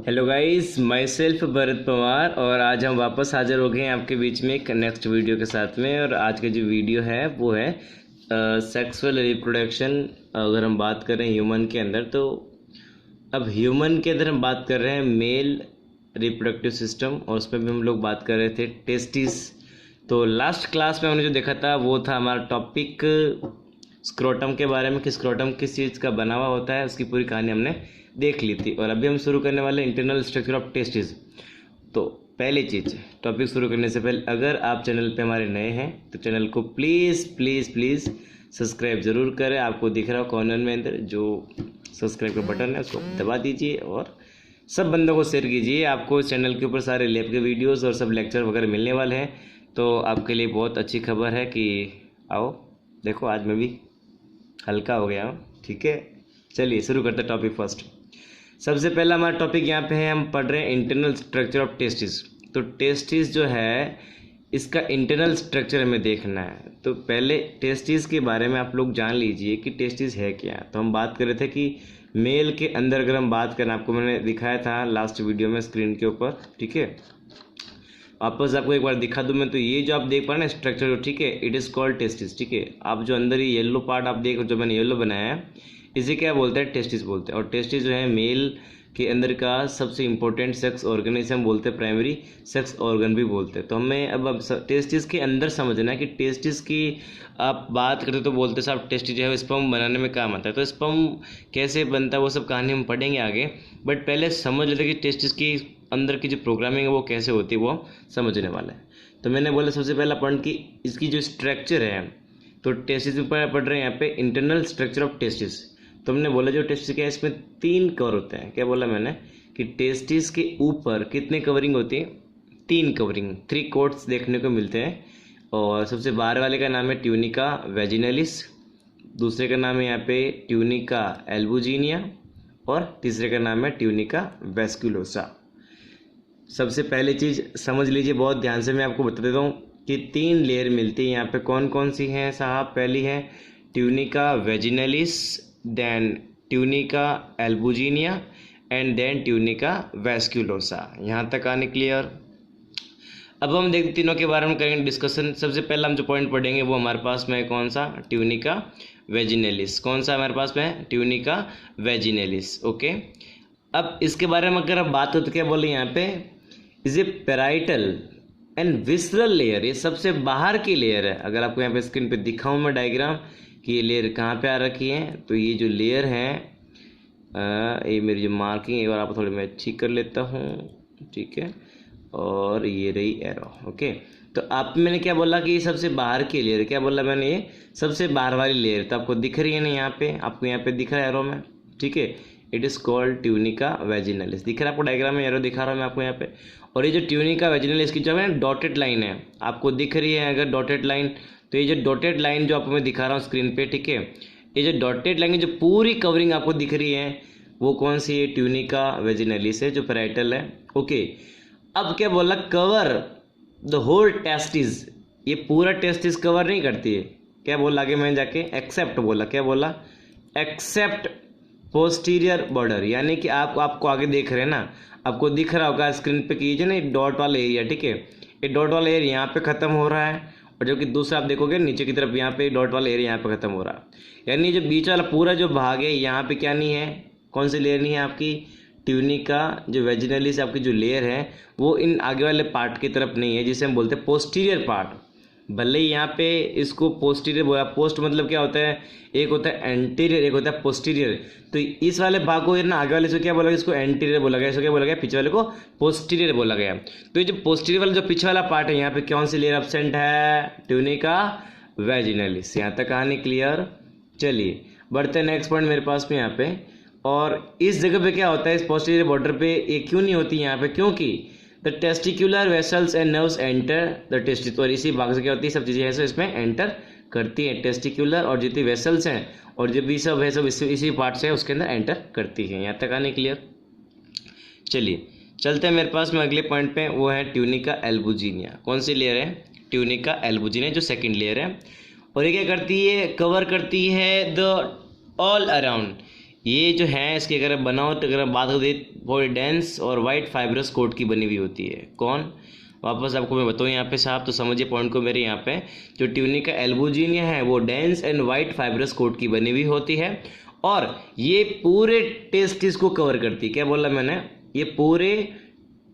Hello guys, my self Bharat Pawar और आज हम वापस हाजिर हो गए हैं आपके बीच में एक नेक्स्ट वीडियो के साथ में। और आज का जो वीडियो है वो है सेक्सुअल रिप्रोडक्शन। अगर हम बात करें ह्यूमन के अंदर, तो अब ह्यूमन के अंदर हम बात कर रहे हैं मेल रिप्रोडक्टिव सिस्टम, और उस पर भी हम लोग बात कर रहे थे टेस्टिस। तो लास्ट क्लास में हमने जो देखा था वो था हमारा टॉपिक स्क्रोटम के बारे में कि स्क्रोटम किस चीज़ का बना हुआ होता है, उसकी पूरी कहानी हमने देख ली थी। और अभी हम शुरू करने वाले इंटरनल स्ट्रक्चर ऑफ टेस्टिस। तो पहली चीज़, टॉपिक शुरू करने से पहले अगर आप चैनल पे हमारे नए हैं तो चैनल को प्लीज़ प्लीज़ प्लीज़ सब्सक्राइब ज़रूर करें। आपको दिख रहा हो कॉर्नर में अंदर जो सब्सक्राइब का बटन है उसको दबा दीजिए और सब बंदों को शेयर कीजिए। आपको चैनल के ऊपर सारे लैब के वीडियोज़ और सब लेक्चर वगैरह मिलने वाले हैं, तो आपके लिए बहुत अच्छी खबर है कि आओ देखो, आज मैं भी हल्का हो गया हूँ। ठीक है, चलिए शुरू करते हैं टॉपिक फर्स्ट। सबसे पहला हमारा टॉपिक यहाँ पे है, हम पढ़ रहे हैं इंटरनल स्ट्रक्चर ऑफ टेस्टिस। तो टेस्टिस जो है इसका इंटरनल स्ट्रक्चर हमें देखना है। तो पहले टेस्टिस के बारे में आप लोग जान लीजिए कि टेस्टिस है क्या। तो हम बात कर रहे थे कि मेल के अंदर अगर हम बात करें, आपको मैंने दिखाया था लास्ट वीडियो में स्क्रीन के ऊपर, ठीक है, वापस आपको एक बार दिखा दूं मैं। तो ये जो आप देख पा रहे हैं स्ट्रक्चर, ठीक है, इट इज़ कॉल्ड टेस्टिस। ठीक है, आप जो अंदर ये येलो पार्ट आप देख, जो मैंने येलो बनाया है, इसे क्या बोलते हैं, टेस्टिस बोलते हैं। और टेस्टिस जो है मेल के अंदर का सबसे इंपॉर्टेंट सेक्स ऑर्गेनिज्म बोलते हैं, प्राइमरी सेक्स ऑर्गन भी बोलते हैं। तो हमें अब टेस्टिस के अंदर समझना है कि टेस्टिस की आप बात करते तो बोलते साहब टेस्टिस जो है स्पर्म बनाने में काम आता है। तो स्पर्म कैसे बनता है वो सब कहानी हम पढ़ेंगे आगे, बट पहले समझ लेते कि टेस्टिस की अंदर की जो प्रोग्रामिंग है वो कैसे होती है, वो समझने वाला है। तो मैंने बोला सबसे पहला पॉइंट कि इसकी जो स्ट्रक्चर है, तो टेस्टिस ऊपर पढ़ रहे हैं यहाँ पे इंटरनल स्ट्रक्चर ऑफ टेस्टिस। तो हमने बोला जो टेस्टिस क्या है, इसमें 3 कवर होते हैं। क्या बोला मैंने कि टेस्टिस के ऊपर कितने कवरिंग होती है, 3 कवरिंग, 3 कोट्स देखने को मिलते हैं। और सबसे बाहर वाले का नाम है ट्यूनिका वेजिनलिस, दूसरे का नाम है यहाँ पे ट्यूनिका एल्बुजिनिया, और तीसरे का नाम है ट्यूनिका वेस्कुलोसा। सबसे पहली चीज़ समझ लीजिए बहुत ध्यान से, मैं आपको बता देता हूँ कि 3 लेयर मिलती है यहाँ पे। कौन कौन सी हैं साहब? पहली है tunica vaginalis, then tunica albuginea and then tunica vasculosa. यहाँ तक आने क्लियर? अब हम देखते तीनों के बारे में करेंगे डिस्कशन। सबसे पहला हम जो पॉइंट पढ़ेंगे वो हमारे पास में है कौन सा, ट्यूनिका वेजिनलिस। कौन सा हमारे पास में है? ट्यूनिका वेजिनलिस। ओके, अब इसके बारे में अगर हम बात हो तो क्या बोले यहाँ पे, is a parietal and visceral layer. ये सबसे बाहर की लेयर है। अगर आपको यहाँ पे स्क्रीन पे दिखाऊं मैं डायग्राम कि ये लेयर कहाँ पे आ रखी है, तो ये जो लेयर है, ये मेरी जो मार्किंग है, एक बार आप थोड़ी मैं अच्छी कर लेता हूँ, ठीक है, और ये रही एरो। ओके, तो आप मैंने क्या बोला कि ये सबसे बाहर की लेयर, क्या बोला मैंने, ये सबसे बाहर वाली लेयर। तो आपको दिख रही है ना यहाँ पे, आपको यहाँ पे दिख रहा है एरो में, ठीक है, इट इज़ कॉल्ड ट्यूनिका वेजिनलिस। दिख रहा है आपको डायग्राम में, एरो दिखा रहा हूँ मैं आपको यहाँ पे। और ये जो ट्यूनिका वेजिनलिस की जो है डॉटेड लाइन है, आपको दिख रही है अगर डॉटेड लाइन, तो ये जो डॉटेड लाइन जो आपको मैं दिखा रहा हूँ स्क्रीन पे, ठीक है, ये जो डॉटेड लाइन जो पूरी कवरिंग आपको दिख रही है वो कौन सी है? ट्यूनिका वेजिनलिस है, जो पेराइटल है। ओके, अब क्या बोला, कवर द होल टेस्टिस। ये पूरा टेस्टिस कवर नहीं करती है। क्या बोला आगे मैंने जाके, एक्सेप्ट बोला। क्या बोला? एक्सेप्ट पोस्टीरियर बॉर्डर, यानी कि आपको आगे देख रहे हैं ना, आपको दिख रहा होगा स्क्रीन पे कीजिए ना, डॉट वाला एरिया, ठीक है, ये डॉट वाला एरिया यहाँ पे खत्म हो रहा है, और जो कि दूसरा आप देखोगे नीचे की तरफ यहाँ पे डॉट वाला एरिया यहाँ पे खत्म हो रहा है। यानी जो बीच वाला पूरा जो भाग है यहाँ पे क्या नहीं है, कौन सी लेयर नहीं है आपकी? ट्यूनिका जो वेजिनलिस आपकी जो लेयर है वो इन आगे वाले पार्ट की तरफ नहीं है, जिसे हम बोलते हैं पोस्टीरियर पार्ट। भले ही यहाँ पे इसको पोस्टीरियर बोला, पोस्ट मतलब क्या होता है, एक होता है एंटीरियर, एक होता है पोस्टीरियर। तो इस वाले भाग को ना आगे वाले से क्या बोला गया, इसको एंटीरियर बोला गया, इसको क्या बोला गया, पीछे वाले को पोस्टीरियर बोला गया। तो ये जो पोस्टीरियर वाला जो पीछे वाला पार्ट है, यहाँ पे कौन सी लेयर एब्सेंट है? ट्यूनिका वेजिनलिस। यहाँ तक कहानी क्लियर? चलिए बढ़ते हैं नेक्स्ट पॉइंट मेरे पास में यहाँ पे। और इस जगह पे क्या होता है, इस पोस्टीरियर बॉर्डर पे ये क्यों नहीं होती यहाँ पे? क्योंकि the testicular vessels and nerves enter the testis. और इसी भाग से क्या होती है, सब चीज़ें हैं सो इसमें एंटर करती हैं। टेस्टिकुलर और जितनी वेसल्स हैं और जो भी सब है सब इसी पार्ट से उसके अंदर एंटर करती हैं। यहाँ तक आने क्लियर? चलिए चलते हैं मेरे पास में अगले पॉइंट पे, वो है ट्यूनिका एल्बुजिनिया। कौन सी लेयर है? ट्यूनिका एल्बुजिनिया, जो सेकंड लेयर है। और ये क्या करती है, कवर करती है द ऑल अराउंड, ये जो है इसकी अगर बनाओ तो अगर हम बात करें बहुत डेंस और वाइट फाइब्रस कोट की बनी हुई होती है। कौन, वापस आपको मैं बताऊँ यहाँ पे साहब, तो समझिए पॉइंट को मेरे। यहाँ पे जो ट्यूनिका एल्बुजिनिया है वो dense and white fibrous coat की बनी हुई होती है और ये पूरे टेस्टिस को कवर करती है। क्या बोला मैंने, ये पूरे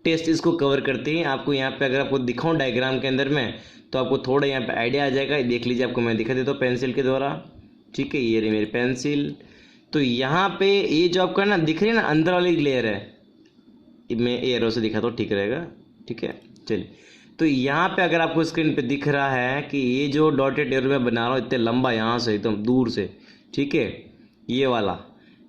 टेस्टिस को कवर करती है। आपको यहाँ पे अगर आपको दिखाऊं डायग्राम के अंदर में तो आपको थोड़ा यहाँ पे आइडिया आ जाएगा। देख लीजिए, आपको मैं दिखा देता हूँ पेंसिल के द्वारा। ठीक है, ये रही मेरी पेंसिल। तो यहाँ पे ये जो आपका ना दिख रही है ना अंदर वाली लेयर है, मैं एरो से दिखाता हूँ, ठीक रहेगा। ठीक है, चलिए। तो यहाँ पे अगर आपको स्क्रीन पे दिख रहा है कि ये जो डॉटेड एरो मैं बना रहा हूँ इतने लंबा यहाँ से एकदम दूर से, ठीक है, ये वाला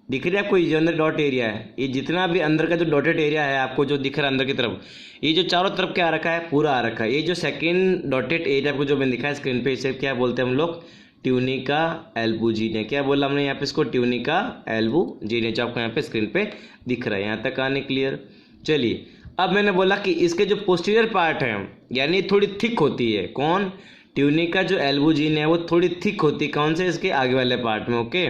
दिख रहा है आपको, ये जो अंदर डॉट एरिया है, ये जितना भी अंदर का जो डॉटेड एरिया है आपको जो दिख रहा है अंदर की तरफ, ये जो चारों तरफ क्या आ रखा है, पूरा आ रखा है। ये जो सेकेंड डॉटेड एरिया आपको जो मैंने दिखा है स्क्रीन पे, इसे क्या बोलते हैं हम लोग, ट्यूनिका एल्बुजिनिया। क्या बोला हमने यहाँ पे इसको, ट्यूनिका एल्बुजिनिया, जो आपको यहाँ पे स्क्रीन पे दिख रहा है। यहाँ तक आने क्लियर। चलिए, अब मैंने बोला कि इसके जो पोस्टीरियर पार्ट है यानी थोड़ी थिक होती है। कौन, ट्यूनिका जो एल्बुजिनिया है वो थोड़ी थिक होती है। कौन से, इसके आगे वाले पार्ट में। Okay,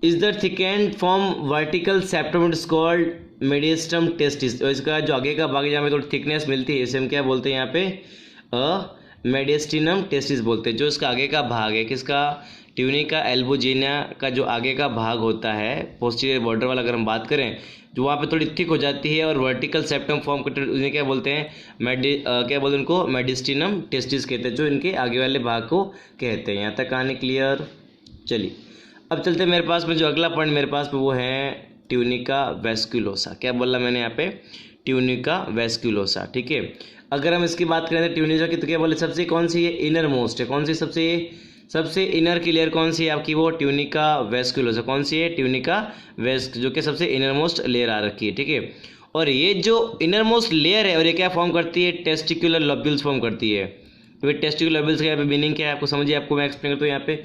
is the thickened form vertical septum is called mediastinum testis. तो इसका जो आगे का भाग जहाँ पे थोड़ी थिकनेस मिलती है इसे हम क्या बोलते हैं यहाँ पे, मेडिस्टिनम टेस्टिस बोलते हैं। जो इसका आगे का भाग है किसका, ट्यूनिका एल्बुजिनिया का जो आगे का भाग होता है पोस्टीरियर बॉर्डर वाला, अगर हम बात करें जो वहाँ पे थोड़ी थिक हो जाती है और वर्टिकल सेप्टम फॉर्म करते हैं, उन्हें क्या बोलते हैं, क्या बोलते हैं उनको, मेडिस्टिनम टेस्टिस कहते हैं, जो इनके आगे वाले भाग को कहते हैं। यहाँ तक कहानी क्लियर। चलिए, अब चलते हैं मेरे पास में जो अगला पॉइंट मेरे पास में वो है ट्यूनिका वेस्कुलोसा। क्या बोला मैंने यहाँ पे, ट्यूनिका वेस्कुलोसा। ठीक है, अगर हम इसकी बात करें तो ट्यूनिका की, तो क्या बोले सबसे कौन सी ये इनर मोस्ट है, कौन सी सबसे इनर की लेयर कौन सी है आपकी, वो ट्यूनिका वेस्कुलोसा। कौन सी है, ट्यूनिका वेस्क, जो कि सबसे इनर मोस्ट लेयर आ रखी है। ठीक है, और ये जो इनर मोस्ट लेयर है और ये क्या फॉर्म करती है, टेस्टिकुलर लोब्यूल्स फॉर्म करती है। तो टेस्टिकुलर लोब्यूल्स का यहाँ पे मीनिंग क्या है आपको समझिए, आपको मैं एक्सप्लेन करता हूँ यहाँ पे।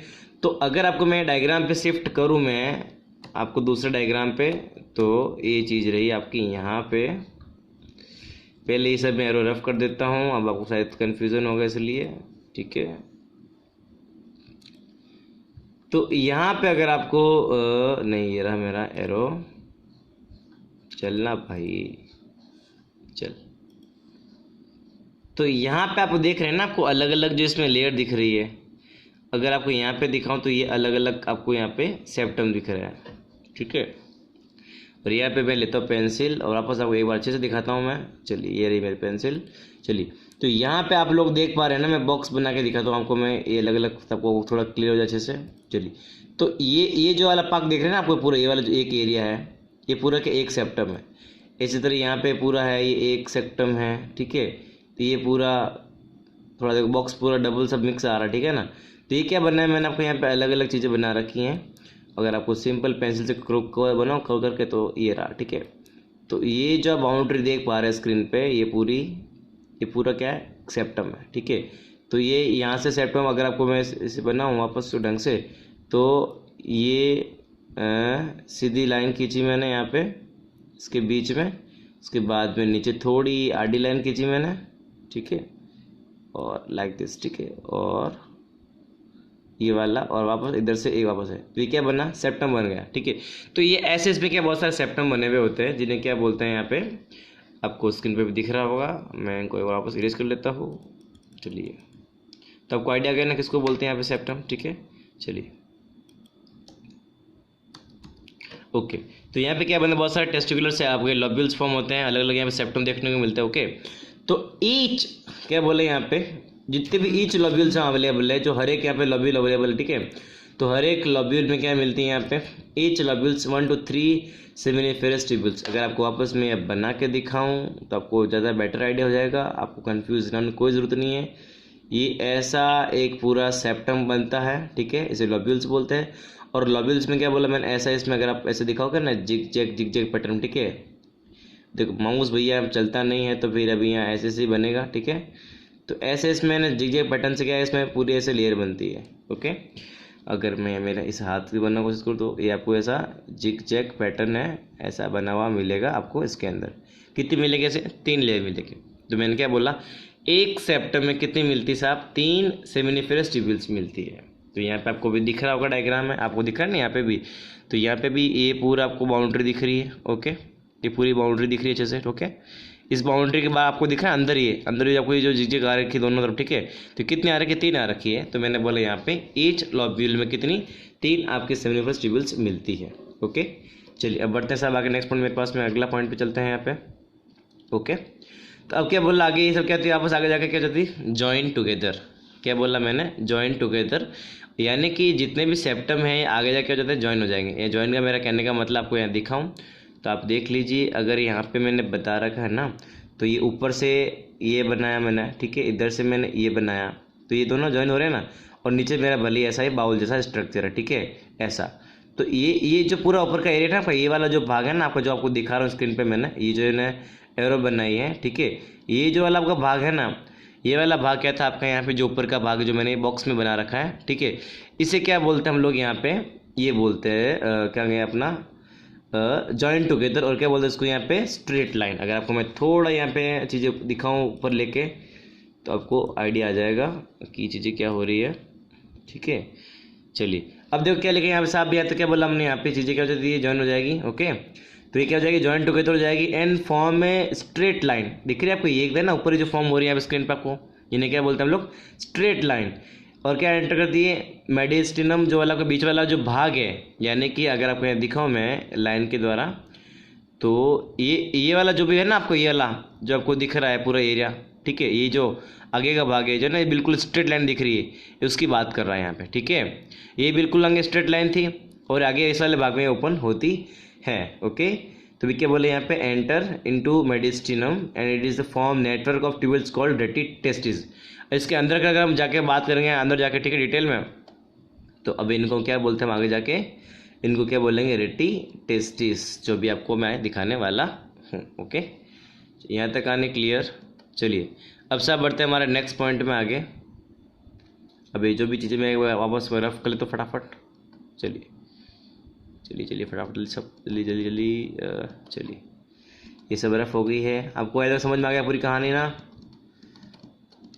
तो अगर आपको मैं डायग्राम पे शिफ्ट करूँ मैं आपको दूसरे डायग्राम पे, तो ये चीज़ रही आपकी यहाँ पे। पहले ये सब मैं एरो रफ कर देता हूँ, अब आपको शायद कन्फ्यूज़न होगा इसलिए। ठीक है, तो यहाँ पे अगर आपको नहीं, ये रहा मेरा एरो, चलना भाई चल। तो यहाँ पे आप देख रहे हैं ना, आपको अलग अलग जो इसमें लेयर दिख रही है। अगर आपको यहाँ पे दिखाऊं तो ये अलग अलग आपको यहाँ पे सेप्टम दिख रहा है। ठीक है, और यहाँ पे मैं लेता हूँ पेंसिल और वापस आपको एक बार अच्छे से दिखाता हूँ मैं। चलिए, ये रही मेरी पेंसिल। चलिए, तो यहाँ पे आप लोग देख पा रहे हैं ना, मैं बॉक्स बना के दिखाता हूँ आपको मैं, ये अलग अलग सबको थोड़ा क्लियर हो जाए अच्छे से। चलिए, तो ये जो वाला पार्ट देख रहे हैं ना आपको, पूरा ये वाला जो एक एरिया है ये पूरा के एक सेप्टम है। इसी तरह यहाँ पे पूरा है, ये एक सेप्टम है। ठीक है, तो ये पूरा थोड़ा देखो बॉक्स पूरा डबल सब मिक्स आ रहा है। ठीक है ना, तो ये क्या बनना है, मैंने आपको यहाँ पे अलग अलग चीज़ें बना रखी हैं। अगर आपको सिंपल पेंसिल से कवर बनाओ कवर करके तो ये रहा। ठीक है, तो ये जो बाउंड्री देख पा रहे हैं स्क्रीन पे, ये पूरा क्या है, सेप्टम है। ठीक है, तो ये यहाँ से सेप्टम अगर आपको मैं इसे बनाऊँ वापस ढंग से, तो ये सीधी लाइन खींची मैंने यहाँ पे इसके बीच में, उसके बाद में नीचे थोड़ी आडी लाइन खींची मैंने। ठीक है, और लाइक दिस। ठीक है, और ये वाला, और वापस इधर से एक वापस है, तो ये क्या बना, सेप्टम बन गया। ठीक है, तो ये ऐसे इसमें क्या बहुत सारे सेप्टम बने हुए होते हैं जिन्हें क्या बोलते हैं, यहाँ पे आपको स्क्रीन पे भी दिख रहा होगा। मैं इनको एक बार वापस इरेज कर लेता हूँ। चलिए, तो आपको आइडिया गया ना किसको बोलते हैं यहाँ पे सेप्टम। ठीक है, चलिए ओके, तो यहाँ पे क्या बना, बहुत सारे टेस्टिकुलर से आपके लोब्यूल्स फॉर्म होते हैं, अलग अलग यहाँ पे सेप्टम देखने को मिलता है। ओके, तो ईच क्या बोले यहाँ पे, जितने भी ईच लोब्यूल्स अवेलेबल है, जो हर एक यहाँ पे लोब्यूल अवेलेबल है। ठीक है, तो हर एक लोब्यूल में क्या मिलती है यहाँ पे, each lobules 1 to 3 seminiferous tubules. अगर आपको वापस में बना के दिखाऊं तो आपको ज़्यादा बेटर आइडिया हो जाएगा, आपको कंफ्यूज होने की कोई ज़रूरत नहीं है। ये ऐसा एक पूरा सेप्टम बनता है। ठीक है, इसे लोब्यूल्स बोलते हैं। और लोब्यूल्स में क्या बोला मैंने, ऐसा इसमें अगर आप ऐसे दिखाओगे ना, जिग जैग पैटर्न। ठीक है, देखो माउस भैया चलता नहीं है तो फिर अभी यहाँ ऐसे से बनेगा। ठीक है, तो ऐसे इसमें ना जिग जैग पैटर्न से क्या है, इसमें पूरी ऐसे लेयर बनती है। ओके, अगर मैं मेरा इस हाथ की बनने की कोशिश करूँ तो ये आपको ऐसा जिग जैग पैटर्न है, ऐसा बना हुआ मिलेगा आपको। इसके अंदर कितनी मिलेगी, ऐसे 3 लेयर मिलेगी। तो मैंने क्या बोला, एक सेप्टम में कितनी मिलती है साहब, 3 सेमिनिफेरस ट्यूब्यूल्स मिलती है। तो यहाँ पे आपको भी दिख रहा होगा डायग्राम है, आपको दिख रहा है ना यहाँ पे भी। तो यहाँ पे भी ये पूरा आपको बाउंड्री दिख रही है। ओके, ये पूरी बाउंड्री दिख रही है अच्छे से। ओके, इस बाउंड्री के बाद आपको दिख रहा है अंदर ही आपको ये जो जिग आ रखी है दोनों तरफ, ठीक है। तो कितनी आ रखी है? 3 आ रखी है। तो मैंने बोला यहाँ पे ईच लॉब्यूल में कितनी? 3 आपके सेमिनिफरस ट्यूब्यूल्स मिलती है। ओके, चलिए अब बढ़ते हैं साहब आगे नेक्स्ट पॉइंट मेरे पास में, अगला पॉइंट पे चलते हैं यहाँ पे। ओके, तो अब क्या बोला आगे? ये सब क्या थी? आपस आगे जाके क्या होती? Join together. क्या बोला मैंने? जॉइन टुगेदर, यानी कि जितने भी सेप्टम हैं आगे जाके क्या हो जाते हैं? जॉइन हो जाएंगे। ये जॉइन का मेरा कहने का मतलब आपको यहाँ दिखाऊँ तो आप देख लीजिए। अगर यहाँ पे मैंने बता रखा है ना, तो ये ऊपर से ये बनाया मैंने, ठीक है, इधर से मैंने ये बनाया, तो ये दोनों जॉइन हो रहे हैं ना। और नीचे मेरा भले ऐसा ही बाउल जैसा स्ट्रक्चर है, ठीक है, ऐसा। तो ये जो पूरा ऊपर का एरिया था, ये वाला जो भाग है ना आपका, जो आपको दिखा रहा हूँ स्क्रीन पे मैंने, ये जो है एरो बनाई है, ठीक है। ये जो वाला आपका भाग है ना, ये वाला भाग क्या था आपका? यहाँ पे जो ऊपर का भाग जो मैंने बॉक्स में बना रखा है, ठीक है, इसे क्या बोलते हैं हम लोग यहाँ पे? ये बोलते हैं क्या गया अपना जॉइन टुगेदर। और क्या बोलते हैं इसको यहाँ पे? Straight line. अगर आपको मैं थोड़ा यहाँ पे चीज़ें दिखाऊँ ऊपर लेके तो आपको आइडिया आ जाएगा कि चीज़ें क्या हो रही है, ठीक है। चलिए अब देखो क्या लिखे यहाँ पे साहब भी है। तो क्या बोला हमने यहाँ पे? चीज़ें क्या हो जाती है? जॉइन हो जाएगी। ओके, तो ये क्या हो जाएगी? जॉइन टुगेदर हो जाएगी एंड फॉर्म में स्ट्रेट लाइन। दिख रही है आपको? ये एक है ना ऊपर जो फॉर्म हो रही है स्क्रीन पर आपको, इन्हें क्या बोलते हैं हम लोग? Straight line. और क्या एंटर कर दिए? मेडिस्टिनम जो वाला का बीच वाला जो भाग है, यानी कि अगर आपको यहाँ दिखाऊँ मैं लाइन के द्वारा, तो ये वाला जो भी है ना आपको, ये वाला जो आपको दिख रहा है पूरा एरिया, ठीक है, ये जो आगे का भाग है जो ना, ये बिल्कुल स्ट्रेट लाइन दिख रही है, उसकी बात कर रहा है यहाँ पे, ठीक है। ये बिल्कुल आगे स्ट्रेट लाइन थी और आगे इस वाले भाग में ओपन होती है। ओके, तो भी क्या बोले यहाँ पे? Enter into mediastinum and it is the form network of tubules called rete testis. इसके अंदर का अगर हम जाके बात करेंगे अंदर जाके, ठीक है, डिटेल में, तो अब इनको क्या बोलते हैं हम आगे जाके? इनको क्या बोलेंगे? रेटी टेस्टिस, जो भी आपको मैं दिखाने वाला हूँ। ओके, यहाँ तक आने क्लियर? चलिए अब सब बढ़ते हैं हमारे नेक्स्ट पॉइंट में आगे। अब ये जो भी चीज़ें मैं वापस रफ कर ले तो फटाफट। चलिए चलिए चलिए फटाफट सब जल्दी जल्दी जल्दी चलिए, ये सब रफ हो गई है। आपको ऐसा समझ में आ गया पूरी कहानी ना?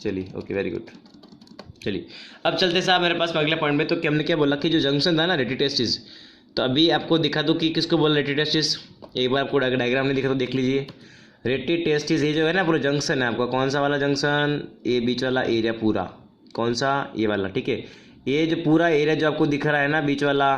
चलिए ओके, वेरी गुड। चलिए अब चलते साहब मेरे पास अगले पॉइंट में। तो हमने क्या बोला कि जो जंक्शन था ना रेटी टेस्टिस, तो अभी आपको दिखा दूँ कि किसको बोला रेटी टेस्टिस। एक बार आपको डायग्राम नहीं दिखा तो देख लीजिए। रेटी टेस्टिस ये जो है ना पूरा जंक्शन है आपका। कौन सा वाला जंक्शन? ये बीच वाला एरिया पूरा। कौन सा? ये वाला, ठीक है। ये जो पूरा एरिया जो आपको दिख रहा है ना बीच वाला,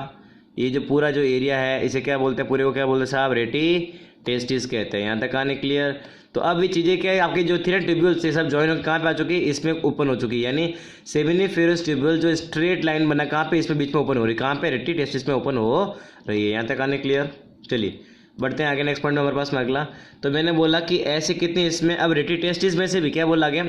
ये जो पूरा जो एरिया है, इसे क्या बोलते हैं? पूरे को क्या बोलते हैं साहब? रेटी टेस्टिस कहते हैं। यहाँ तक आने क्लियर? तो अब ये चीज़ें क्या है आपकी जो थी ना ट्यूब्यूल से सब जॉइन होकर कहाँ पे आ चुकी है? इसमें ओपन हो चुकी है। यानी सेमिनिफेरस ट्यूब्यूल जो स्ट्रेट लाइन बना कहाँ पे? इसमें बीच में ओपन हो रही है। कहाँ पे? रेटी टेस्टिस में ओपन हो रही है। यहाँ तक आने क्लियर? चलिए बढ़ते हैं आगे नेक्स्ट पॉइंट हमारे पास में अगला। तो मैंने बोला कि ऐसे कितने इसमें, अब रेटी टेस्टिस में से भी क्या बोला गया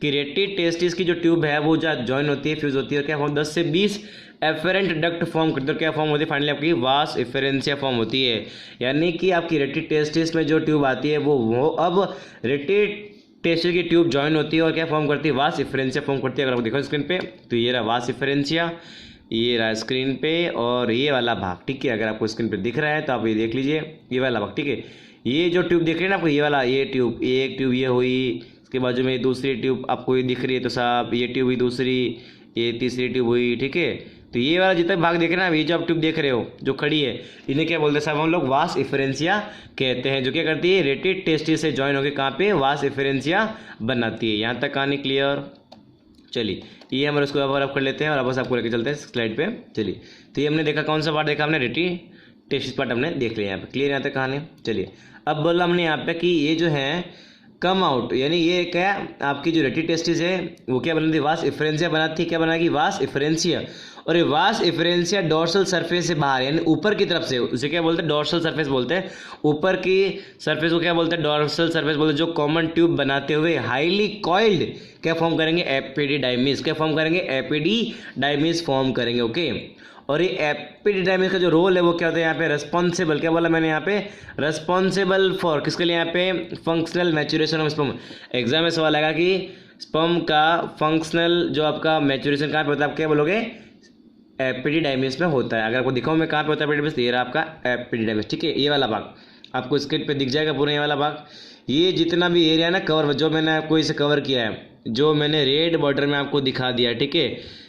कि रेटी टेस्टिस की जो ट्यूब है वो जो जॉइन होती है, फ्यूज होती है, और क्या 10 से 20 एफरेंट डक्ट फॉर्म करते हैं। क्या फॉर्म होती है? फाइनली आपकी वास इफेरेंसिया फॉर्म होती है। यानी कि आपकी रेटी टेस्टिस में जो ट्यूब आती है वो अब रेटी टेस्टिस की ट्यूब जॉइन होती है और क्या फॉर्म करती है? वास इफेरेंसिया फॉर्म करती है। अगर आप देखो स्क्रीन पे तो ये रहा वास इफेरेंसिया, ये रहा स्क्रीन पे, और ये वाला भाग, ठीक है। अगर आपको स्क्रीन पे दिख रहा है तो आप ये देख लीजिए, ये वाला भाग, ठीक है। ये जो ट्यूब दिख रही है ना आपको, ये वाला, ये ट्यूब, एक ट्यूब ये हुई, इसके बाजू में दूसरी ट्यूब आपको ये दिख रही है, तो साहब ये ट्यूब हुई दूसरी, ये तीसरी ट्यूब हुई, ठीक है। तो ये वाला जितना भाग देख रहे हैं ना, ये जो आप ट्यूब देख रहे हो जो खड़ी है, इन्हें क्या बोलते हैं साहब? हम लोग वास इफेरेंसिया कहते हैं, जो क्या करती है? रेटी टेस्टिस से जॉइन होकर कहाँ पे? वास इफेरेंसिया बनाती है। यहाँ तक आने क्लियर? चलिए ये हम उसको अब कर लेते हैं और वापस आपको लेके चलते हैं स्लाइड पे। चलिए तो ये हमने देखा, कौन सा पार्ट देखा हमने? रेटी टेस्टिस पार्ट हमने देख लिया यहाँ पे। क्लियर यहाँ तक कहानी? चलिए अब बोला हमने यहाँ पे कि ये जो है कम आउट, यानी ये क्या आपकी जो रेटी टेस्टिस है वो क्या बनाती है? वास इफेरेंसिया बनाती है। क्या बनाएगी? वास इफेरेंसिया। और ये वास इफेरेंसिया डोर्सल सरफेस से बाहर, यानी ऊपर की तरफ से, उसे क्या बोलते हैं? डोर्सल सरफेस बोलते हैं। ऊपर की सरफेस को क्या बोलते हैं? डोर्सल सरफेस बोलते हैं। जो कॉमन ट्यूब बनाते हुए हाईली कॉइल्ड क्या फॉर्म करेंगे? एपिडिडाइमिस। क्या फॉर्म करेंगे? एपिडिडाइमिस फॉर्म करेंगे। ओके, और ये एपिडिडाइमिस का जो रोल है वो क्या होता है यहाँ पे? रेस्पॉन्सिबल। क्या बोला मैंने यहाँ पे? रेस्पॉन्सिबल फॉर, किसके लिए यहाँ पे? Functional maturation of sperm. Exam में सवाल आएगा कि स्पर्म का फंक्शनल जो आपका मैच्योरेशन कहाँ पे होता है? आप क्या बोलोगे? एपिडिडाइमिस में होता है। अगर आपको दिखाऊं मैं कहाँ पे होता है एपिडिडाइमिस, ये रहा आपका एपिडिडाइमिस, ठीक है। ये वाला भाग आपको स्क्रीन पे दिख जाएगा पूरा, ये वाला भाग। ये जितना भी एरिया है ना कवर, जो मैंने आपको इसे कवर किया है, जो मैंने रेड बॉर्डर में आपको दिखा दिया है, ठीक है,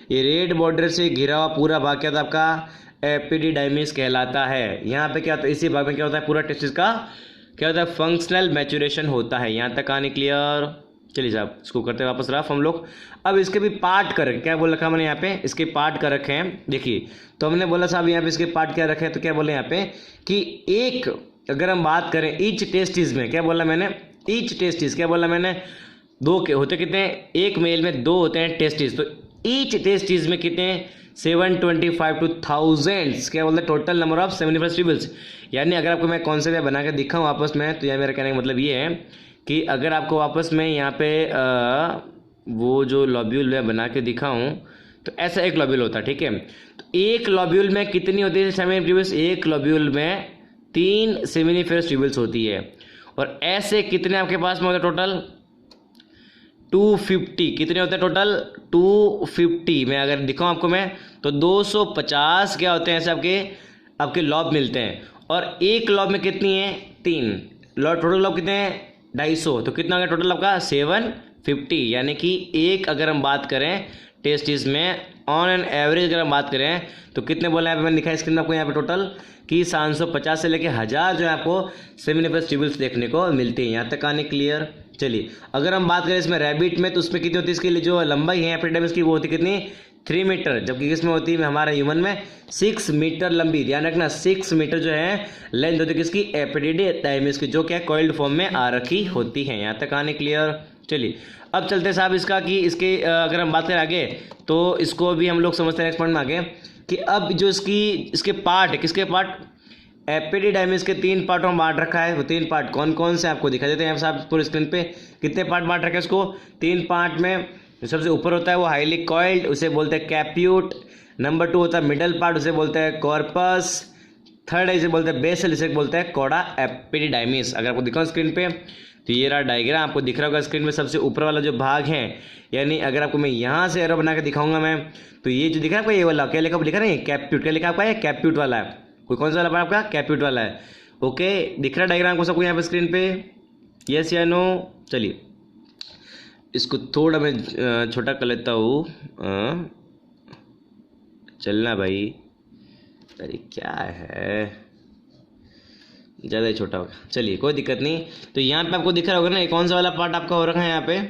ये रेड बॉर्डर से घिरा हुआ पूरा भाग क्या था आपका, एपिडिडाइमिस कहलाता है। यहाँ पे क्या होता है, इसी भाग में क्या होता है, पूरा टेस्टिस का क्या होता है, फंक्शनल मैच्योरेशन होता है। यहाँ तक कहानी क्लियर। चलिए साहब इसको करते हैं वापस रफ हम लोग। अब इसके भी पार्ट कर रखे, क्या बोल रखा मैंने यहाँ पे, इसके पार्ट कर रखे हैं। देखिए तो हमने बोला साहब यहाँ पे इसके पार्ट क्या रखे हैं, तो क्या बोले यहाँ पे कि एक, अगर हम बात करें ईच टेस्टिस में, क्या बोला मैंने, ईच टेस्टिस, क्या बोला मैंने, दो के होते कितने हैं, एक मेल में दो होते हैं टेस्टिस। तो ईच टेस्टिस में कितने, 725 to thousands, क्या बोलते हैं, टोटल नंबर ऑफ 75 ट्यूबल्स। यानी अगर आपको मैं कॉन्सेप्ट बना के दिखाऊँ वापस में, तो यह मेरा कहने का मतलब ये है कि अगर आपको वापस में यहाँ पे वो जो लॉब्यूल मैं बना के दिखाऊँ, तो ऐसा एक लॉब्यूल होता है, ठीक है। तो एक लॉब्यूल में कितनी होती है सेमिनिफरस ट्यूबल्स, एक लॉब्यूल में 3 सेमिनिफरस ट्यूबल्स होती है। और ऐसे कितने आपके पास में होते हैं टोटल, 250, कितने होते हैं टोटल, 250 में अगर दिखाऊं आपको मैं, तो 250 क्या होते हैं ऐसे आपके लॉब मिलते हैं। और एक लॉब में कितनी है, 3 लॉब, टोटल लॉब कितने हैं, 250। तो कितना हो गया टोटल आपका, 750। यानी कि एक अगर हम बात करें टेस्टिस में ऑन एन एवरेज अगर हम बात करें, तो कितने बोले यहाँ पे मैंने लिखा है स्क्रीन में आपको यहाँ पे टोटल कि 750 से लेके 1000 जो है आपको सेमिनिफरस ट्यूबल्स देखने को मिलती है। यहाँ तक कहानी क्लियर। चलिए अगर हम बात करें इसमें रैबिट में, तो उसमें कितनी होती है, इसकी जो लंबाई है एपिडिडाइमिस की वो होती है कितनी, 3 मीटर, जबकि किसमें होती है हमारे ह्यूमन में 6 मीटर लंबी। ध्यान रखना 6 मीटर जो है लेंथ होती है किसकी, एपिडिडाइमिस की, जो क्या कॉइल्ड फॉर्म में आ रखी होती है। यहाँ तक कहानी क्लियर। चलिए अब चलते साहब इसका कि इसके अगर हम बात करें आगे, तो इसको भी हम लोग समझते हैं नेक्स्ट पॉइंट में आगे कि अब जो इसके पार्ट है, किसके पार्ट, एपिडिडाइमिस के 3 पार्टों में बांट रखा है। वो 3 पार्ट कौन कौन से आपको दिखा देते हैं साहब पूरे स्क्रीन पे, कितने पार्ट बांट रखे हैं इसको, 3 पार्ट में। जो सबसे ऊपर होता है वो हाईली कॉइल्ड, उसे बोलते हैं कैप्यूट। नंबर 2 होता है मिडल पार्ट, उसे बोलते हैं कॉर्पस। थर्ड है इसे बोलते हैं बेसल, इसे बोलते हैं कॉडा एपिडिडाइमिस। अगर आपको दिखाओ स्क्रीन पे, तो ये रहा डायग्राम, आपको दिख रहा होगा स्क्रीन में सबसे ऊपर वाला जो भाग है। यानी अगर आपको मैं यहाँ से एरो बना के दिखाऊंगा मैं, तो ये जो दिख रहा है आपको, ये वाला क्या लिखा रहा है, कैप्यूट, क्या लिखा आपका, ये कैप्यूट वाला है। कोई कौन सा वाला आपका, कैप्यूट वाला है। ओके, दिख रहा डायग्राम को सबको यहाँ पे स्क्रीन पे, यस या नो। चलिए इसको थोड़ा मैं छोटा कर लेता हूँ, चलना भाई, अरे क्या है, ज़्यादा ही छोटा होगा, चलिए कोई दिक्कत नहीं। तो यहाँ पे आपको दिख रहा होगा ना, ये कौन सा वाला पार्ट आपका हो रखा है यहाँ पे,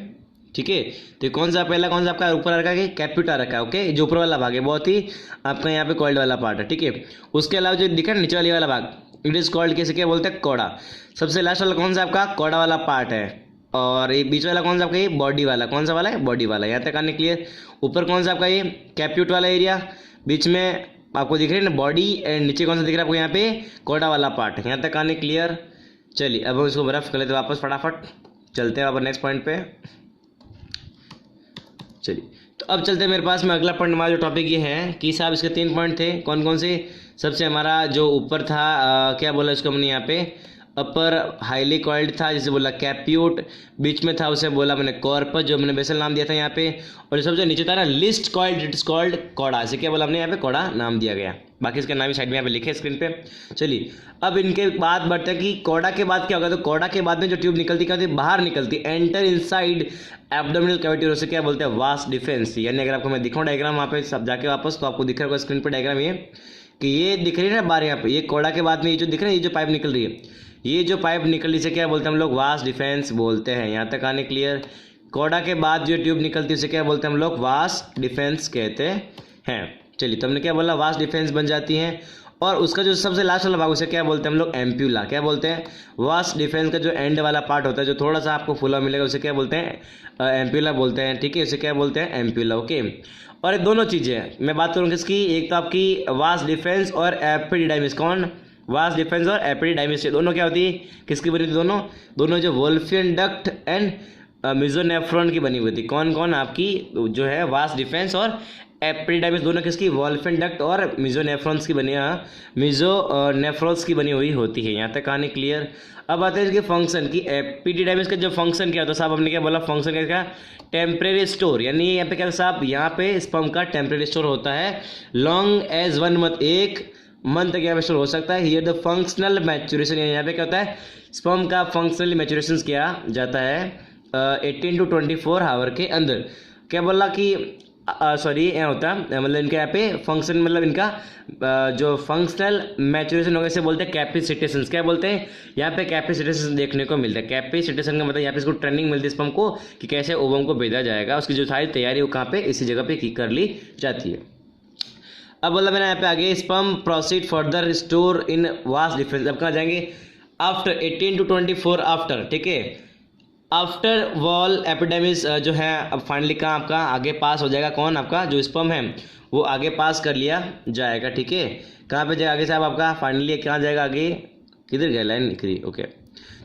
ठीक है। तो कौन सा पहला कौन सा आपका ऊपर आ रखा है, कैप्यूट आ रखा है। ओके, जो ऊपर वाला भाग है बहुत ही आपका यहाँ पे कॉइल्ड वाला पार्ट है, ठीक है। उसके अलावा जो दिखा नीचे वाली वाला भाग, इट इज कॉल्ड, कैसे क्या बोलते हैं, कॉडा। सबसे लास्ट वाला कौन सा आपका, कॉडा वाला पार्ट है। और ये बीच वाला कौन सा आपका, ये बॉडी वाला, कौन सा वाला है, बॉडी वाला। यहाँ तक आने क्लियर। ऊपर कौन सा आपका, ये कैप्यूट वाला एरिया, बीच में आपको दिख रही है ना बॉडी, एंड नीचे कौन सा दिख रहा है आपको यहाँ पे, कॉडा वाला पार्ट। यहाँ तक आने क्लियर। चलिए अब हम इसको रफ कर लेते हैं वापस, फटाफट चलते हैं वापस नेक्स्ट पॉइंट पे। चलिए तो अब चलते हैं मेरे पास में अगला पॉइंट, हमारा जो टॉपिक ये है कि साहब इसके 3 पॉइंट थे, कौन कौन से। सबसे हमारा जो ऊपर था क्या बोला इसको हमने यहाँ पे, अपर हाईली कॉइल्ड था, जिसे बोला कैप्यूट। बीच में था उसे बोला मैंने कॉर्पस, जो मैंने बेसल नाम दिया था यहाँ पे। और सबसे नीचे था ना list coiled, it is called coda. इसे क्या बोला हमने यहाँ पे, कॉडा नाम दिया गया। बाकी इसका नाम ही साइड में यहाँ पे लिखे स्क्रीन पे। चलिए अब इनके बाद बढ़ते हैं कि कॉडा के बाद क्या होगा। तो कॉडा के बाद में जो ट्यूब निकलती क्या होती है, बाहर निकलती, एंटर इनसाइड एब्डोमिनल कैविटी, उसे क्या बोलते हैं, वास्ट डिफेंस। यानी अगर आपको मैं दिखाऊँ डायग्राम वहाँ पे सब जाके वापस, तो आपको दिख रहा होगा स्क्रीन पर डायग्राम ये, कि ये दिख रही है ना बाहर यहाँ पे, ये कॉडा के बाद में ये जो दिख रहा है, ये जो पाइप निकल रही है, ये जो पाइप निकली से क्या बोलते हैं हम लोग, वास्ट डिफेंस बोलते हैं। यहाँ तक आने क्लियर। कॉडा के बाद जो ट्यूब निकलती है उसे क्या बोलते हैं हम लोग, वास्ट डिफेंस कहते हैं। चलिए तो हमने क्या बोला, वास्ट डिफेंस बन जाती हैं। और उसका जो सबसे लास्ट वाला भाग उसे क्या बोलते हैं हम लोग, एम्प्यूला। क्या बोलते हैं, वास्ट डिफेंस का जो एंड वाला पार्ट होता है, जो थोड़ा सा आपको फुला मिलेगा, उसे क्या बोलते हैं, एम्प्यूला बोलते हैं, ठीक है। उसे क्या बोलते हैं, एम्प्यूला। ओके, और ये दोनों चीज़ें मैं बात करूँ किसकी, एक तो आपकी वास्ट डिफेंस और एपिडिडाइमिस। कौन, वास्ट डिफेंस और एपिडिडाइमिस, दोनों क्या होती है, किसकी बनी थी, दोनों जो वोल्फियन डक्ट एंड मिजोनेफ्रॉन की बनी हुई थी। कौन कौन आपकी जो है, वास्ट डिफेंस और एपिडिडाइमिस, दोनों किसकी, वोल्फियन डक्ट और मिजोनेफ्रॉन्स की बनी, मिजोनेफ्रॉन्स की बनी हुई होती है। यहाँ तक कहानी क्लियर। अब आते हैं इसके फंक्शन की। एपिडिडाइमिस का जो फंक्शन क्या होता है साहब, हमने क्या बोला, फंक्शन क्या, टेम्परेरी स्टोर। यानी यहाँ पे क्या साहब, यहाँ पे स्पर्म का टेम्परेरी स्टोर होता है, लॉन्ग एज 1 मंथ, 1 मंथ तक यहाँ पे स्टोर हो सकता है। हियर द फंक्शनल मैच्योरेशन, यहाँ पे क्या होता है, स्पर्म का फंक्शनली मैच्योरेशन किया जाता है 18 to 24 आवर के अंदर। क्या बोला कि सॉरी यहाँ होता है मतलब इनका यहाँ पे फंक्शन मतलब इनका जो फंक्शनल मैचुरेशन होगा इसे बोलते हैं कैपेसिटेशन। क्या बोलते हैं यहाँ पे कैपेसिटेशन देखने को मिलता है। कैपेसिटेशन का मतलब यहाँ पे इसको ट्रेनिंग मिलती है स्पर्म को कि कैसे ओवम को भेजा जाएगा, उसकी जो सारी तैयारी वो कहाँ पे इसी जगह पे कर ली जाती है। अब बोला मैंने यहाँ पे आगे sperm proceed further store in vast difference. अब कहाँ जाएंगे आफ्टर 18 to 24 आफ्टर, ठीक है, आफ्टर वॉल एपिडेमिस जो है अब फाइनली कहाँ आपका आगे पास हो जाएगा, कौन आपका जो स्पर्म है वो आगे पास कर लिया जाएगा, ठीक है। कहाँ पे जाएगा आगे साहब आपका फाइनली कहाँ जाएगा आगे, किधर गया लाइन निकली, ओके।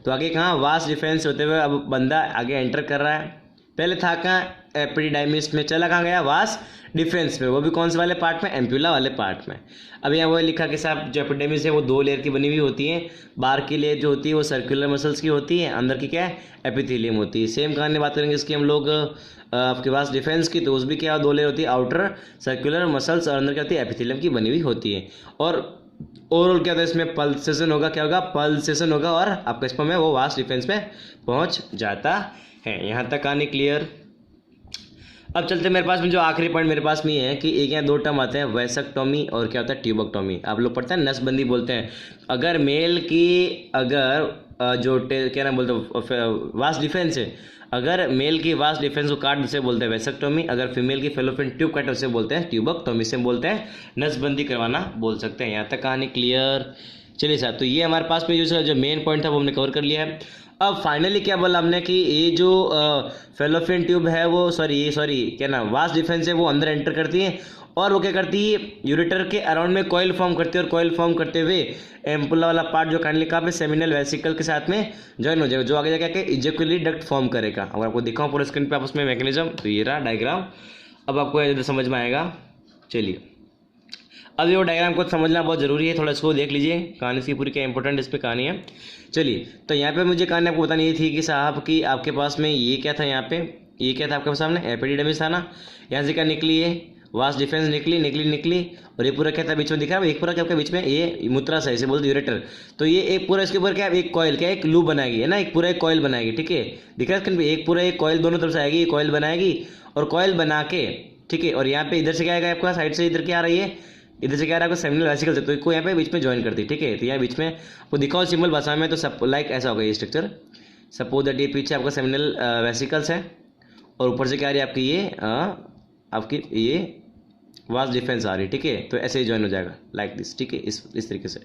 तो आगे कहाँ वास्ट डिफेंस होते हुए अब बंदा आगे एंटर कर रहा है। पहले था कहाँ एपिडाइमिस में, चला कहाँ गया वास्ट डिफेंस में, वो भी कौन से वाले पार्ट में, एम्प्यूला वाले पार्ट में। अब यहाँ वो लिखा कि साहब जो एपिडेमिस है वो 2 लेयर की बनी हुई होती है। बाहर की लेयर जो होती है वो सर्कुलर मसल्स की होती है, अंदर की क्या है एपिथेलियम होती है। सेम कहानी बात करेंगे इसकी हम लोग आपके पास डिफेंस की, तो उस भी क्या 2 लेयर होती है, आउटर सर्कुलर मसल्स और अंदर क्या होती है एपिथेलियम की बनी हुई होती है। और ओवरऑल क्या होता है इसमें पल्सेशन होगा, क्या होगा पल्सेशन होगा और आपका स्पर्म है वो वास्ट डिफेंस में पहुंच जाता है। यहाँ तक कहानी क्लियर। अब चलते मेरे पास में जो आखिरी पॉइंट मेरे पास में है कि एक यहाँ 2 टर्म आते हैं वैसेक्टोमी और क्या होता है ट्यूबोक्टोमी। आप लोग पढ़ते हैं नसबंदी बोलते हैं। अगर मेल की अगर जो क्या नाम बोलते हैं वास्ट डिफेंस है, अगर मेल की वास्ट डिफेंस को काट उसे बोलते हैं वैसेक्टोमी, अगर फीमेल की फेलोपियन ट्यूब काट उसे बोलते हैं ट्यूबोक्टोमी, से बोलते हैं नसबंदी करवाना बोल सकते हैं। यहाँ तक कहानी क्लियर। चलिए साहब, तो ये हमारे पास में जो मेन पॉइंट था वो हमने कवर कर लिया है। अब फाइनली क्या बोला हमने कि ये जो फेलोपियन ट्यूब है वो सॉरी क्या नाम वास्ट डिफेंस है वो अंदर एंटर करती है और वो क्या करती है यूरेटर के अराउंड में कॉइल फॉर्म करती है और कॉइल फॉर्म करते हुए एम्पुला वाला पार्ट जो काइंडली कहाँ पे सेमिनल वेसिकल के साथ में ज्वाइन हो जाएगा, जो आगे जाके इजेक्युलरी डक्ट फॉर्म करेगा। अगर आपको दिखाऊं पूरे स्क्रीन पे आप उसमें मैकेनिज्म, तो ये रहा डायग्राम। अब आपको इधर समझ में आएगा। चलिए अब ये डायग्राम को समझना बहुत ज़रूरी है, थोड़ा इसको देख लीजिए, कहानी इसकी पूरी क्या इंपॉर्टेंट इस पर कहानी है। चलिए तो यहाँ पे मुझे कहानी आपको बतानी ये थी कि साहब कि आपके पास में ये क्या था, यहाँ पे ये क्या था आपके सामने एपिडिडमिस था ना, यहाँ से क्या निकली है वास्ट डिफेंस निकली और ये पूरा क्या था बीच में दिख रहा है, एक पूरा क्या आपके बीच में ये मूत्राशय से बोलते यूरेटर। तो ये एक पूरा इसके ऊपर क्या एक कॉइल क्या एक लूप बनाएगी है ना, एक पूरा एक कॉइल बनाएगी, ठीक है, दिख रहा है स्क्रीन पे, एक पूरा एक कॉइल दोनों तरफ से आएगी, कॉइल बनाएगी और कॉइल बना के, ठीक है, और यहाँ पे इधर से क्या आएगा आपका साइड से इधर क्या आ रही है, इधर से क्या रहा है आपको सेमिनल वेसिकल से, तो इसको यहाँ पे बीच में ज्वाइन करती है, ठीक है। तो यहाँ बीच में आपको दिखाओ सिंपल भाषा में, तो सब लाइक ऐसा होगा ये स्ट्रक्चर। सपोज दैट ये पीछे आपका सेमिनल वेसिकल्स है और ऊपर से क्या आ रही है आपकी ये आपकी ये वास्ट डिफेंस आ रही है, ठीक है। तो ऐसे ही ज्वाइन हो जाएगा लाइक दिस, ठीक है, इस तरीके से,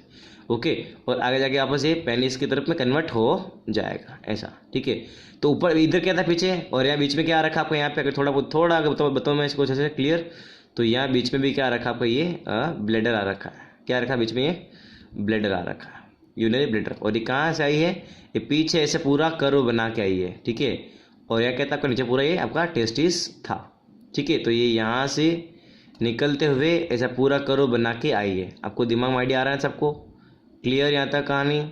ओके। और आगे जाके आपस ये पेनिस की तरफ में कन्वर्ट हो जाएगा ऐसा, ठीक है। तो ऊपर इधर क्या था पीछे और यहाँ बीच में क्या रखा आपको, यहाँ पे अगर थोड़ा अगर बताओ मैं इसको अच्छे से क्लियर, तो यहाँ बीच में भी क्या रखा आपका ये ब्लेडर आ रखा है, क्या रखा बीच में ये ब्लेडर आ रखा है, यूरिनरी ब्लेडर। और ये कहाँ से आई है, ये पीछे ऐसे पूरा कर्व बना के आई है, ठीक है। और यह कहता है आपका नीचे पूरा ये आपका टेस्टिस था, ठीक है। तो ये यहाँ से निकलते हुए ऐसा पूरा कर्व बना के आई है। आपको दिमाग में आइडिया आ रहा है सबको क्लियर यहाँ तक कहानी।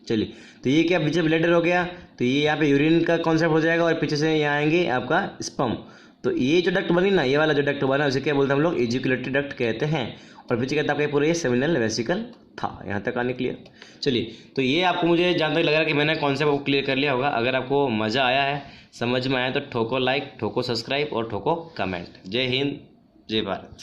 चलिए तो ये क्या पीछे ब्लेडर हो गया, तो ये यहाँ पे यूरिन का कॉन्सेप्ट हो जाएगा और पीछे से यहाँ आएंगे आपका स्पर्म। तो ये जो डक्ट बनी ना, ये वाला जो डक्ट बना उसे क्या बोलते हैं हम लोग इजिकुलेटरी डक्ट कहते हैं। और पीछे कहता है आपका पूरा ये सेमिनल वेसिकल था। यहाँ तक आने क्लियर। चलिए तो ये आपको मुझे जहाँ तक लग रहा है कि मैंने कॉन्सेप्ट आपको क्लियर कर लिया होगा। अगर आपको मज़ा आया है, समझ में आया तो ठोको लाइक, ठोको सब्सक्राइब और ठोको कमेंट। जय हिंद, जय भारत।